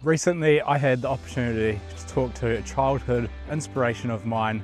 Recently, I had the opportunity to talk to a childhood inspiration of mine.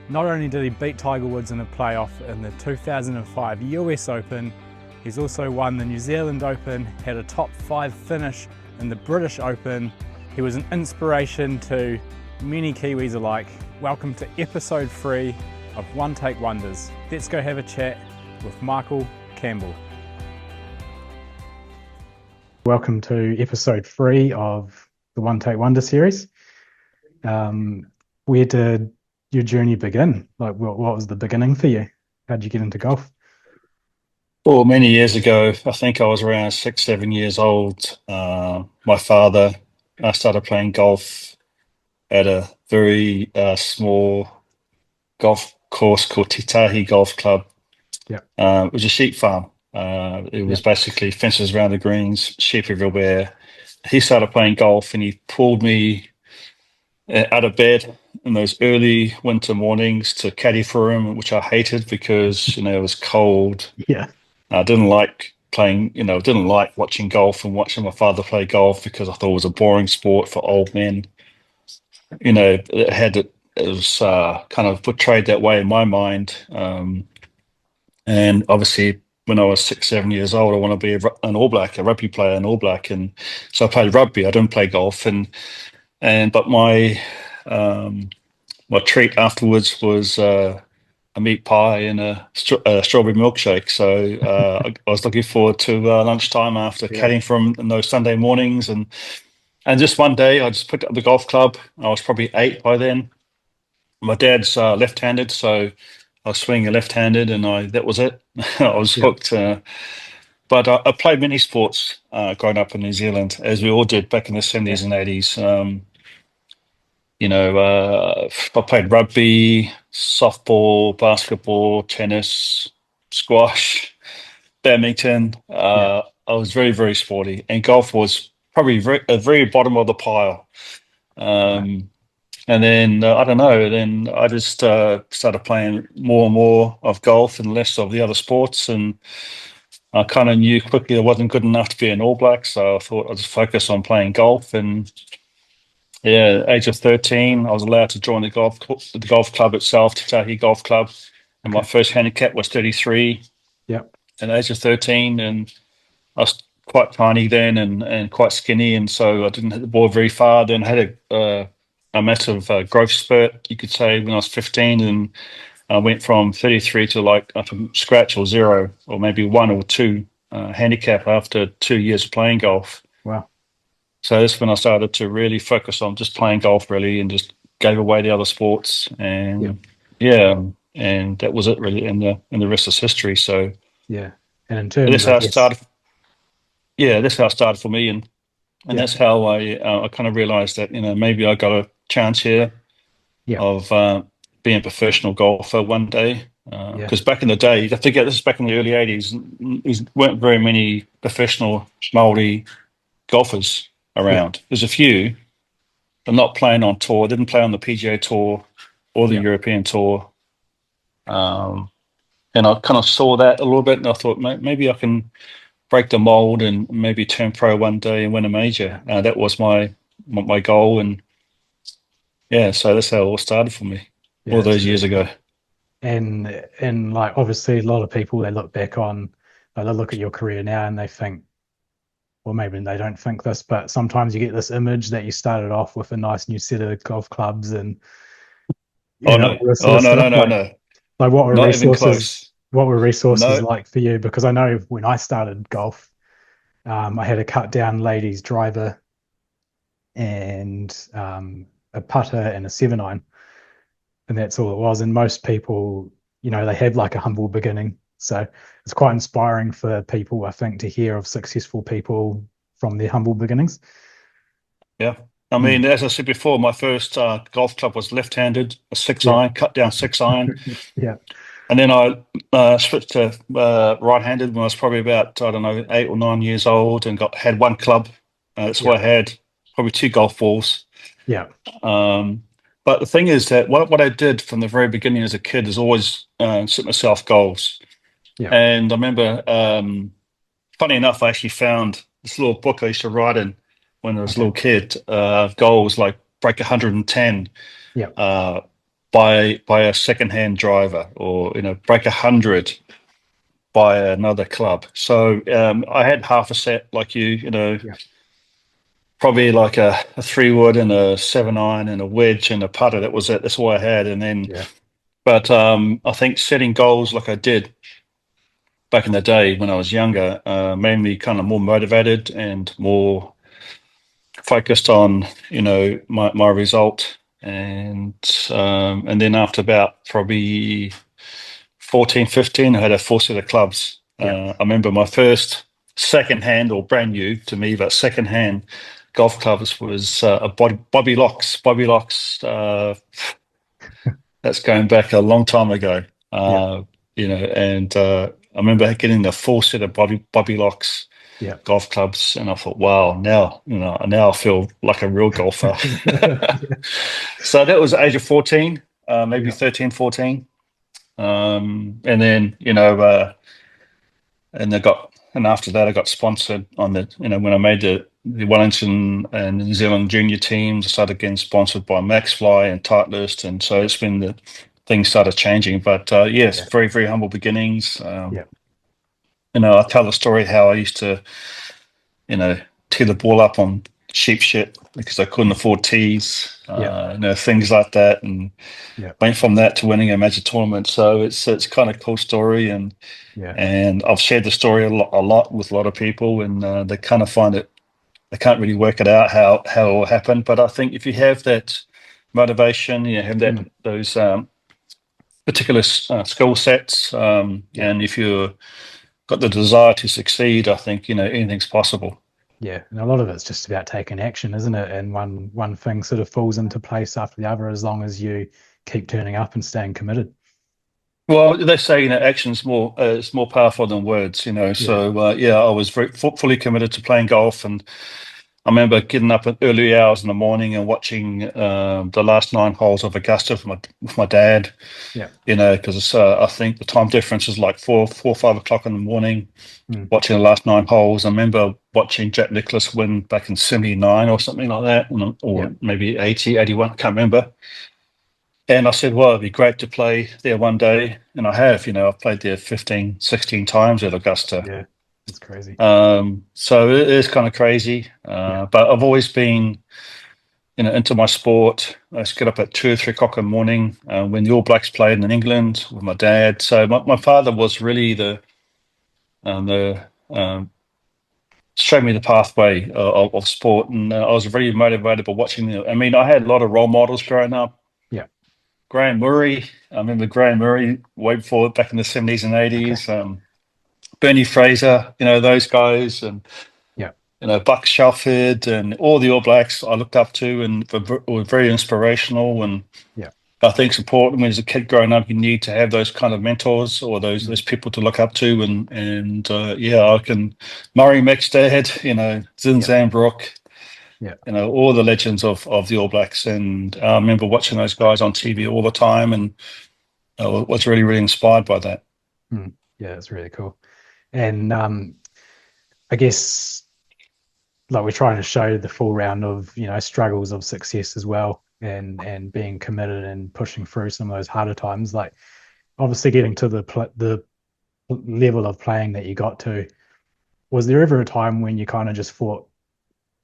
Not only did he beat Tiger Woods in a playoff in the 2005 US Open, he's also won the New Zealand Open, had a top 5 finish in the British Open. He was an inspiration to many Kiwis alike. Welcome to episode 3 of One Take Wonders. Let's go have a chat with Michael Campbell. Welcome to episode 3 of the One Take Wonder series. Where did your journey begin? Like, what was the beginning for you? How did you get into golf? Well, many years ago, I think I was around 6, 7 years old. My father, I started playing golf at a very small golf course called Titahi Golf Club. Yeah, It was a sheep farm. It yeah, was basically fences around the greens, sheep everywhere. He started playing golf and he pulled me out of bed in those early winter mornings to caddy for him, which I hated because, it was cold. yeah, I didn't like playing, didn't like watching golf and watching my father play golf because I thought it was a boring sport for old men. It was kind of portrayed that way in my mind. And obviously, when I was 6, 7 years old, I want to be an All Black, a rugby player, an All Black, and so I played rugby. I didn't play golf, but um, my treat afterwards was a meat pie and a strawberry milkshake. So I was looking forward to lunchtime after yeah, caddying from in those Sunday mornings, and just one day I just picked up the golf club. I was probably 8 by then. My dad's left-handed, so I was swinging left-handed, and I that was it. I was yeah, hooked. But I played many sports growing up in New Zealand, as we all did back in the yeah. 70s and 80s. I played rugby, softball, basketball, tennis, squash, badminton. Yeah. I was very, very sporty, and golf was probably a very bottom of the pile. Right. Um, and then I don't know. Then I just started playing more and more of golf and less of the other sports, and I kind of knew quickly I wasn't good enough to be an All Black, so I thought I'd just focus on playing golf. And yeah, age of 13, I was allowed to join the golf club itself, Titahi Golf Club, and my Okay. first handicap was 33 Yeah. at the age of 13, and I was quite tiny then and quite skinny, and so I didn't hit the ball very far. Then I had a massive growth spurt, you could say, when I was 15, and I went from 33 to like from scratch or zero or maybe one or two handicap after 2 years of playing golf. Wow. So that's when I started to really focus on just playing golf, really, and just gave away the other sports. Yeah. And yeah, and that was it really, and the rest is history. So Yeah. And in terms, that's I how it guess, started. Yeah, that's how it started for me, and yeah, that's how I kind of realized that maybe I got a chance here yeah, of being a professional golfer one day. yeah, Because back in the day, I forget this is back in the early '80s. There weren't very many professional Maori golfers yeah, around. There's a few, but not playing on tour. Didn't play on the PGA Tour or the yeah. European Tour. Um, and I kind of saw that a little bit, and I thought maybe I can break the mold and maybe turn pro one day and win a major. Yeah. That was my goal, and yeah, so that's how it all started for me Yeah, all that's those really years cool. ago. And like obviously a lot of people they look back on, like, they look at your career now and they think, well, maybe they don't think this, but sometimes you get this image that you started off with a nice new set of golf clubs and Oh no! all this sort Oh of no! stuff. No! No! No! Like Not even close. what were resources No. like for you? Because I know when I started golf, I had a cut down ladies driver and a putter and a 7-iron, and that's all it was. And most people, they had like a humble beginning. So it's quite inspiring for people, I think, to hear of successful people from their humble beginnings. Yeah. I Mm. mean, as I said before, my first golf club was left-handed, a six Yeah. iron, cut down 6 iron, Yeah. and then I switched to right-handed when I was probably about, I don't know, 8 or 9 years old, and got had one club. That's why Yeah. I had probably two golf balls. Yeah. Um, but the thing is that what I did from the very beginning as a kid is always set myself goals. Yeah. And I remember, funny enough, I actually found this little book I used to write in when I was a Okay. little kid, goals like break 110 Yeah. by a second-hand driver, or break 100 by another club. So I had half a set like Yeah. probably like a 3-wood and a 7-iron and a wedge and a putter. That was it. That's all I had. And then, Yeah. but I think setting goals like I did back in the day when I was younger made me kind of more motivated and more focused on my result. And then after about probably 14, 15, I had a 4-set of clubs. Yeah. I remember my first second-hand, or brand new to me, but second-hand golf clubs was a Bobby Locks. Bobby Locks, that's going back a long time ago. Yeah. And I remember getting the 4-set of Bobby Locks Yeah. golf clubs, and I thought, wow, now I feel like a real golfer. So that was the age of 14, maybe Yeah. 13, 14. And then, and after that, I got sponsored on when I made the Wellington and New Zealand junior teams. I started getting sponsored by Maxfly and Titleist. And so it's been things started changing. But yes, Yeah. very, very humble beginnings. Yeah. I tell the story how I used to, tee the ball up on cheap shit because I couldn't afford tees, Yeah. things like that. And Yeah. went from that to winning a major tournament. So it's kind of a cool story, and Yeah. I've shared the story a lot with a lot of people, and they kind of find it, they can't really work it out how it all happened. But I think if you have that motivation, you have Mm. those particular skill sets, Yeah. and if you've got the desire to succeed, I think anything's possible. Yeah. And a lot of it's just about taking action, isn't it? And one thing sort of falls into place after the other as long as you keep turning up and staying committed. Well, they say action's more it's more powerful than words. Yeah. So yeah, I was fully committed to playing golf, and I remember getting up at early hours in the morning and watching the last 9 holes of Augusta with my dad. Yeah. Because I think the time difference is like 5 o'clock in the morning. Mm. Watching the last 9 holes, I remember watching Jack Nicklaus win back in '79 or something like that, Yeah. or maybe 80, 81. I can't remember. And I said, well, it'd be great to play there one day. And I have, I've played there 15, 16 times at Augusta. Yeah. It's crazy. So it is kind of crazy. Yeah. But I've always been, into my sport. I used to get up at 2 or 3 o'clock in the morning when the All Blacks played in England with my dad. So my father was really the showed me the pathway of sport. And I was very motivated by watching I mean, I had a lot of role models growing up. Yeah. Graham Murray. I remember Graham Murray way before back in the 70s and Okay. 80s. Bernie Fraser, those guys, and Yeah. Buck Shelford, and all the All Blacks I looked up to, and were very inspirational. And Yeah. I think it's important when as a kid growing up, you need to have those kind of mentors or those Mm. people to look up to. And yeah, I can Murray Mexdad, Zin Yeah. Zambrook, Yeah. all the legends of the All Blacks. And I remember watching those guys on TV all the time, and I was really, really inspired by that. Mm. Yeah. It's really cool. And I guess like we're trying to show the full round of struggles of success as well, and being committed and pushing through some of those harder times. Like obviously getting to the level of playing that you got to. Was there ever a time when you kind of just thought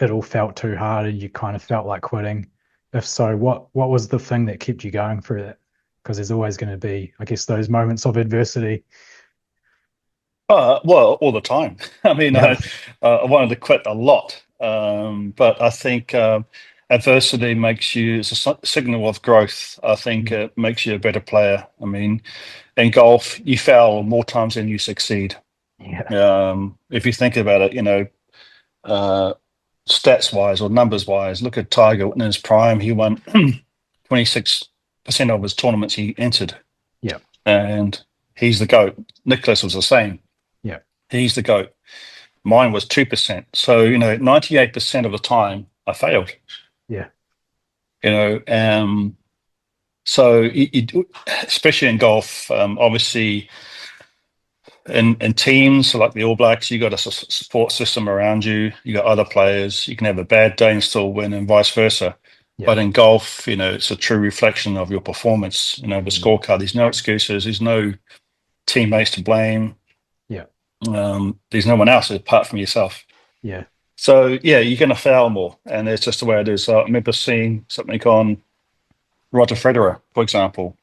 it all felt too hard and you kind of felt like quitting? If so, what was the thing that kept you going through that? Because there's always going to be, I guess, those moments of adversity. Well, all the time. I mean, Yeah. I wanted to quit a lot, but I think adversity makes you, it's a signal of growth. I think Mm. it makes you a better player. I mean, in golf, you fail more times than you succeed. Yeah. If you think about it, uh, stats wise or numbers wise, look at Tiger in his prime. He won 26% of his tournaments he entered, Yeah. and he's the GOAT. Nicholas was the same. Yeah. He's the GOAT. Mine was 2%. So, 98% of the time I failed, Yeah. you know. So, especially in golf, obviously, in teams like the All Blacks, you got a support system around you. You got other players. You can have a bad day and still win, and vice versa. Yeah. But in golf, it's a true reflection of your performance. The scorecard. There's no excuses. There's no teammates to blame. Yeah. There's no one else apart from yourself. Yeah. So yeah, you're going to fail more, and it's just the way it is. I remember seeing something on Roger Federer, for example.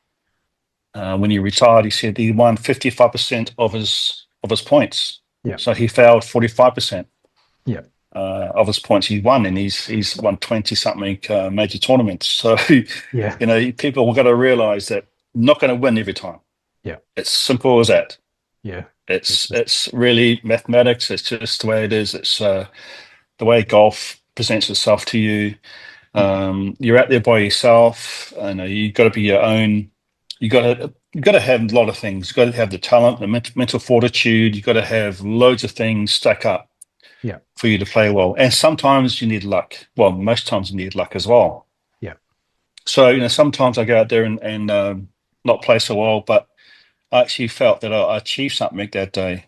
When he retired, he said he won 55% of his points. Yeah. So he failed 45%. Yeah. Of his points he won, and he's won 20 something major tournaments. So Yeah. people have got to realize that not going to win every time. Yeah. It's simple as that. Yeah. It's really mathematics. It's just the way it is. It's the way golf presents itself to you. You're out there by yourself. You've got to be your own. You've got to have a lot of things. You've got to have the talent, the mental fortitude. You've got to have loads of things stack up for you to play well. And sometimes you need luck. Well, most times you need luck as well. Yeah. So, sometimes I go out there and not play so well, but I actually felt that I achieved something that day.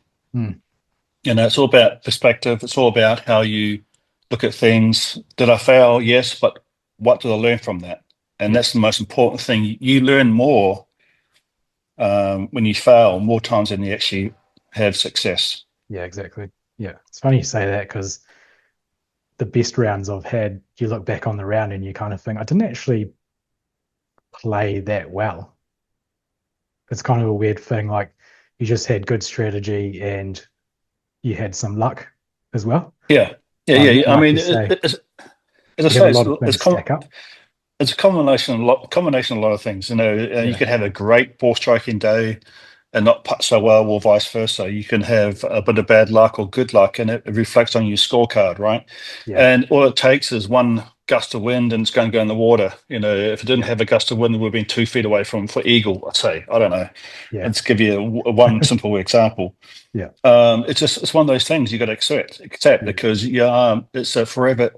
It's all about perspective. It's all about how you look at things. Did I fail? Yes, but what did I learn from that? And that's the most important thing. You learn more when you fail more times than you actually have success. Yeah, exactly. Yeah, it's funny you say that, because the best rounds I've had, you look back on the round and you kind of think, I didn't actually play that well. It's kind of a weird thing. Like, you just had good strategy and you had some luck as well. Yeah. I mean, as I say, it's a combination of a lot of things. You could have a great ball striking day and not putt so well, or vice versa. You can have a bit of bad luck or good luck, and it reflects on your scorecard, right? Yeah. And all it takes is one gust of wind and it's going to go in the water. If it didn't have a gust of wind, it would have been 2 feet away for eagle, I'd say. I don't know. Yeah. Let's give you one simple example. Yeah. It's one of those things you got to accept because it's a forever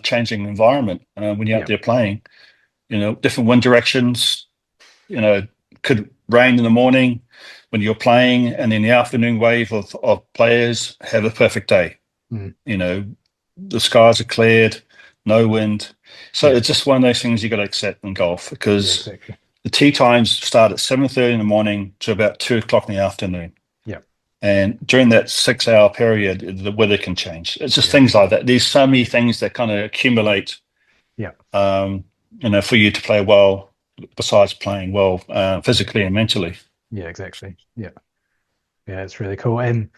changing environment when you're out there playing. Different wind directions. Could rain in the morning when you're playing, and then the afternoon wave of players have a perfect day. The skies are cleared, no wind. So it's just one of those things you got to accept in golf, because the tee times start at 7:30 in the morning to about 2 o'clock in the afternoon. Yeah. And during that 6-hour period, the weather can change. It's just things like that. There's so many things that kind of accumulate. Yeah. For you to play well, besides playing well physically and mentally. Yeah, exactly. Yeah, it's really cool. And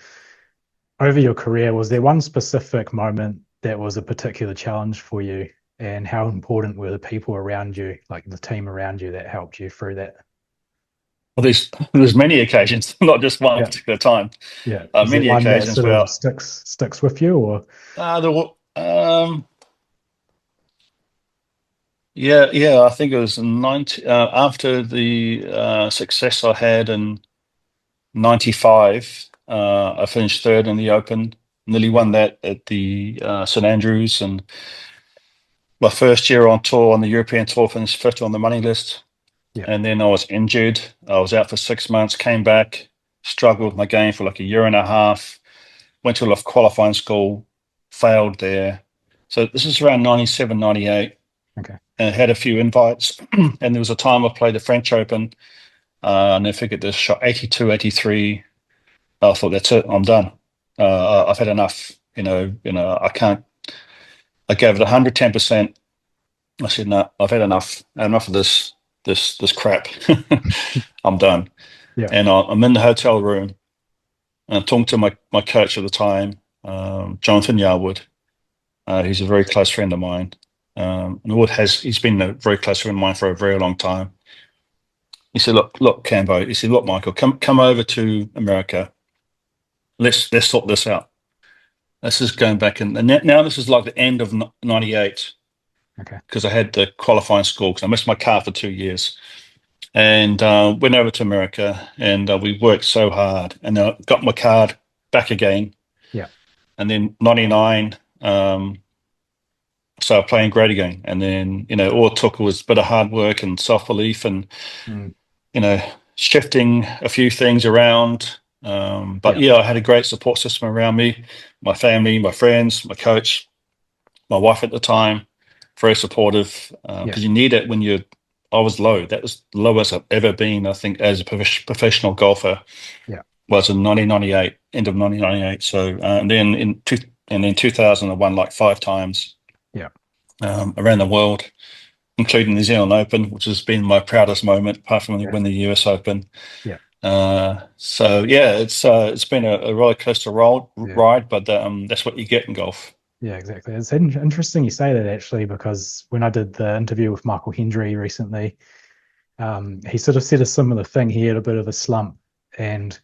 over your career, was there one specific moment that was a particular challenge for you, and how important were the people around you, like the team around you, that helped you through that? Well, there's many occasions, not just one particular time. Yeah, many occasions where sticks with you, or there were. Yeah, I think it was after the success I had in 95. I finished third in the Open, nearly won that at the St Andrews, and my first year on tour, on the European Tour, finished fifth on the money list. Yeah. And then I was injured. I was out for 6 months, came back, struggled with my game for like a year and a half, went to a qualifying school, failed there. So this is around 97, 98. Okay. And had a few invites. And there was a time I played the French Open. And I figured this shot 82, 83. I thought, that's it, I'm done. I've had enough. I can't. I gave it 110%. I said, no, I've had enough. Enough of this crap. I'm done. Yeah. And I'm in the hotel room, and I'm talking to my coach at the time, Jonathan Yarwood. He's a very close friend of mine. And he's been a very close friend of mine for a very long time. He said, look, Cambo. He said, look, Michael, come over to America. Let's sort this out. This is going back in, and now this is like the end of 98. Okay. Because I had the qualifying school, because I missed my car for 2 years, and went over to America, and we worked so hard, and I got my card back again. Yeah. And then 99. So playing great again, and then all it took was a bit of hard work and self-belief, and shifting a few things around, But yeah, I had a great support system around me, my family, my friends, my coach, my wife at the time, very supportive, because you need it when I was low. That was the lowest I've ever been, I think, as a professional golfer. Yeah. Was in 1998, end of 1998. So, and then in 2000, I won like 5 times. Yeah. Around the world, including New Zealand Open, which has been my proudest moment, apart from when you win the US Open. Yeah. So yeah, it's been a roller coaster ride, but that's what you get in golf. Yeah, exactly. It's interesting you say that, actually, because when I did the interview with Michael Hendry recently, he sort of said a similar thing. He had a bit of a slump, and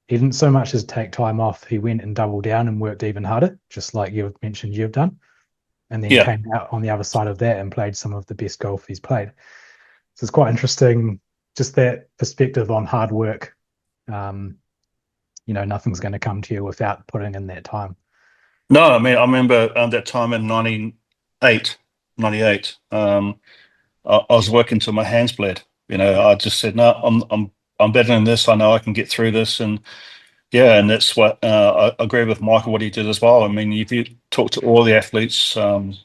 he didn't so much as take time off. He went and doubled down and worked even harder, just like you've mentioned you've done, and then Yeah. came out on the other side of that and played some of the best golf he's played. So it's quite interesting, just that perspective on hard work. Nothing's going to come to you without putting in that time. No, I mean, I remember that time in 98. I was working till my hands bled. I just said, no, I'm better than this. I know I can get through this, and yeah, and that's what I agree with Michael what he did as well. I mean, if you talk to all the athletes, not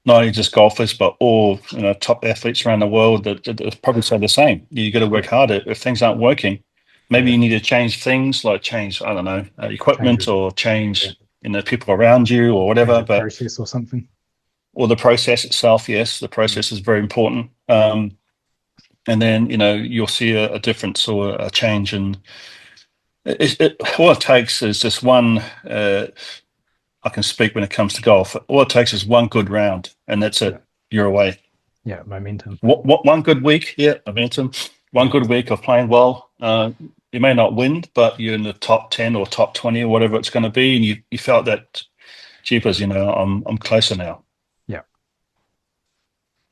only just golfers, but all top athletes around the world, that probably say the same. You got to work harder. If things aren't working, maybe you need to change things, like change, I don't know, equipment, or change people around you or whatever. But process or something. Or the process itself, yes, the process is very important. And then you'll see a difference or a change, and all it takes is just one. I can speak when it comes to golf. All it takes is one good round, and that's it. You're away. Yeah, momentum. What one good week? Yeah, momentum. One good week of playing well. You may not win, but you're in the top 10 or top 20 or whatever it's going to be, and you felt that, jeepers, I'm closer now. Yeah,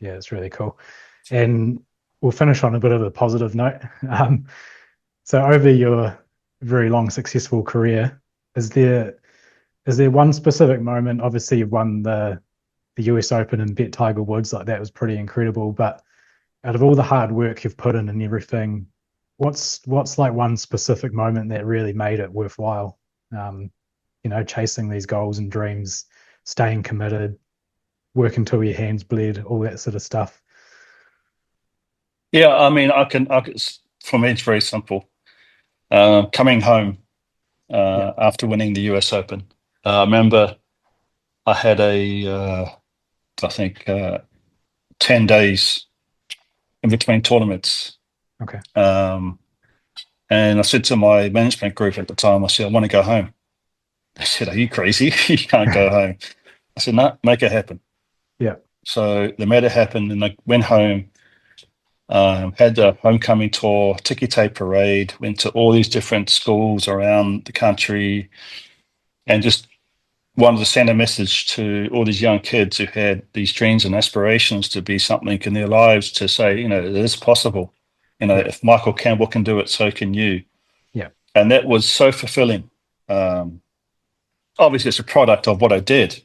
it's really cool. And we'll finish on a bit of a positive note. So over your very long, successful career, is there one specific moment? Obviously, you've won the US Open and bet Tiger Woods. Like, that was pretty incredible. But out of all the hard work you've put in and everything, what's like one specific moment that really made it worthwhile? Chasing these goals and dreams, staying committed, work until your hands bled, all that sort of stuff. Yeah, I mean, for me, it's very simple. Coming home after winning the US Open. I remember I had I think 10 days in between tournaments. Okay. And I said to my management group at the time, I said, I want to go home. They said, are you crazy? You can't go home. I said, no, make it happen. Yeah. So they made it happen, and I went home, had the homecoming tour, ticky tape parade, went to all these different schools around the country, and just wanted to send a message to all these young kids who had these dreams and aspirations to be something in their lives, to say, it is possible. If Michael Campbell can do it, so can you. Yeah. And that was so fulfilling. Obviously, it's a product of what I did.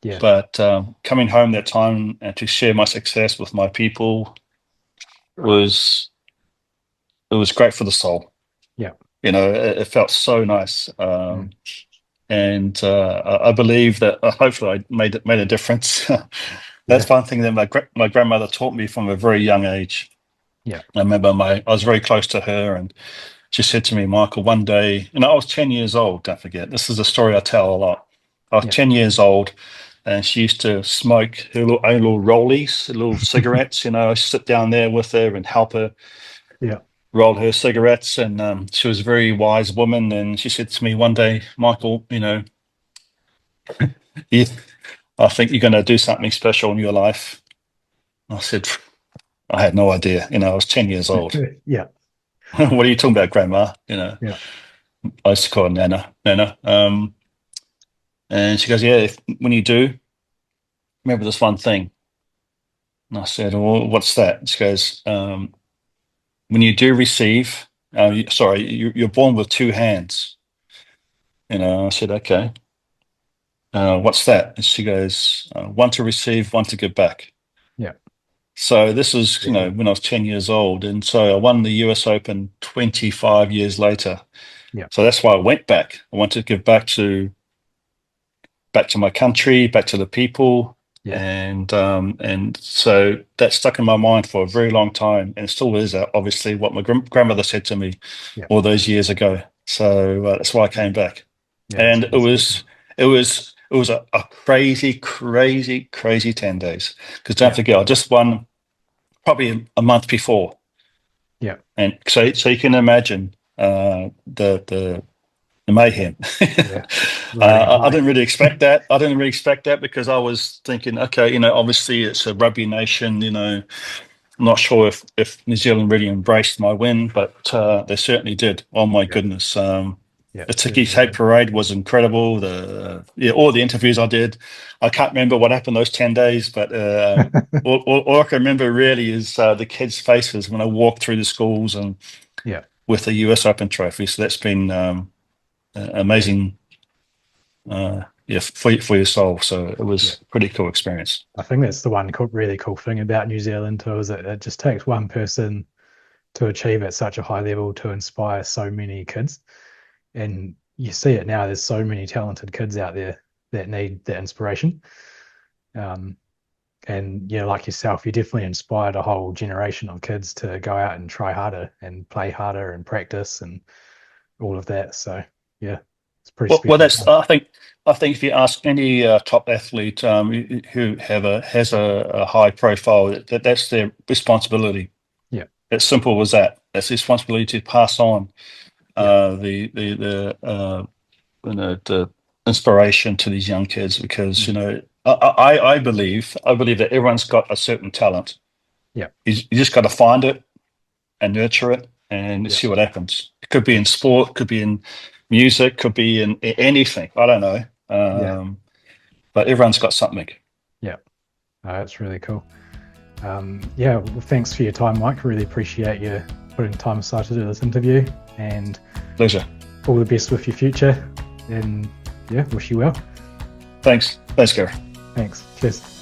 Yeah. But coming home that time and to share my success with my people was great for the soul. Yeah. It felt so nice. And I believe that hopefully I made a difference. That's one thing that my grandmother taught me from a very young age. Yeah. I remember I was very close to her, and she said to me, Michael, one day, I was 10 years old, don't forget. This is a story I tell a lot. I was 10 years old, and she used to smoke her own little rollies, little cigarettes. I sit down there with her and help her roll her cigarettes. And she was a very wise woman. And she said to me one day, Michael, I think you're going to do something special in your life. I said, I had no idea. I was 10 years old. Yeah. What are you talking about, Grandma? Yeah. I used to call her Nana. And she goes, yeah, when you do, remember this one thing. And I said, well, what's that? She goes, when you do receive, you're born with two hands. I said, okay. What's that? And she goes, one to receive, one to give back. Yeah. So this was, Yeah. when I was 10 years old. And so I won the US Open 25 years later. Yeah. So that's why I went back. I wanted to give back to my country, back to the people. Yeah. And so that stuck in my mind for a very long time, and it still is, obviously, what my grandmother said to me Yeah. all those years ago. So that's why I came back. Yeah. And It's really special. it was a crazy, crazy, crazy 10 days. Because don't Yeah. forget, I just won probably a month before. Yeah. And so you can imagine the mayhem. Yeah. Riding I high. didn't really expect that. I didn't really expect that because I was thinking, okay, obviously it's a rugby nation. I'm not sure if New Zealand really embraced my win, but they certainly did. Oh my Yeah. goodness. Yeah. The Tiki Certainly Tape did. Parade was incredible. All the interviews I did, I can't remember what happened those 10 days, but all I can remember really is the kids' faces when I walked through the schools and Yeah. with the US Open trophy. So that's been amazing, for your soul. So it Yeah. was a pretty cool experience. I think that's the one really cool thing about New Zealand too, is that it just takes one person to achieve at such a high level to inspire so many kids. And you see it now, there's so many talented kids out there that need that inspiration. And like yourself, you definitely inspired a whole generation of kids to go out and try harder and play harder and practice and all of that. So yeah, it's pretty Well, special that's time. I think if you ask any top athlete who has a high profile, that's their responsibility. Yeah. It's simple as that. That's the responsibility to pass on Yeah. the inspiration to these young kids, because Mm. I believe that everyone's got a certain talent. Yeah. You just got to find it and nurture it and Yeah. see what happens. It could be in sport, could be in music, could be in anything. I don't know. Yeah. But everyone's got something. Yeah. That's really cool. Yeah, well, thanks for your time, Mike. Really appreciate you putting time aside to do this interview, and Pleasure. all the best with your future. And yeah, wish you well. Thanks, Gary. Thanks. Cheers.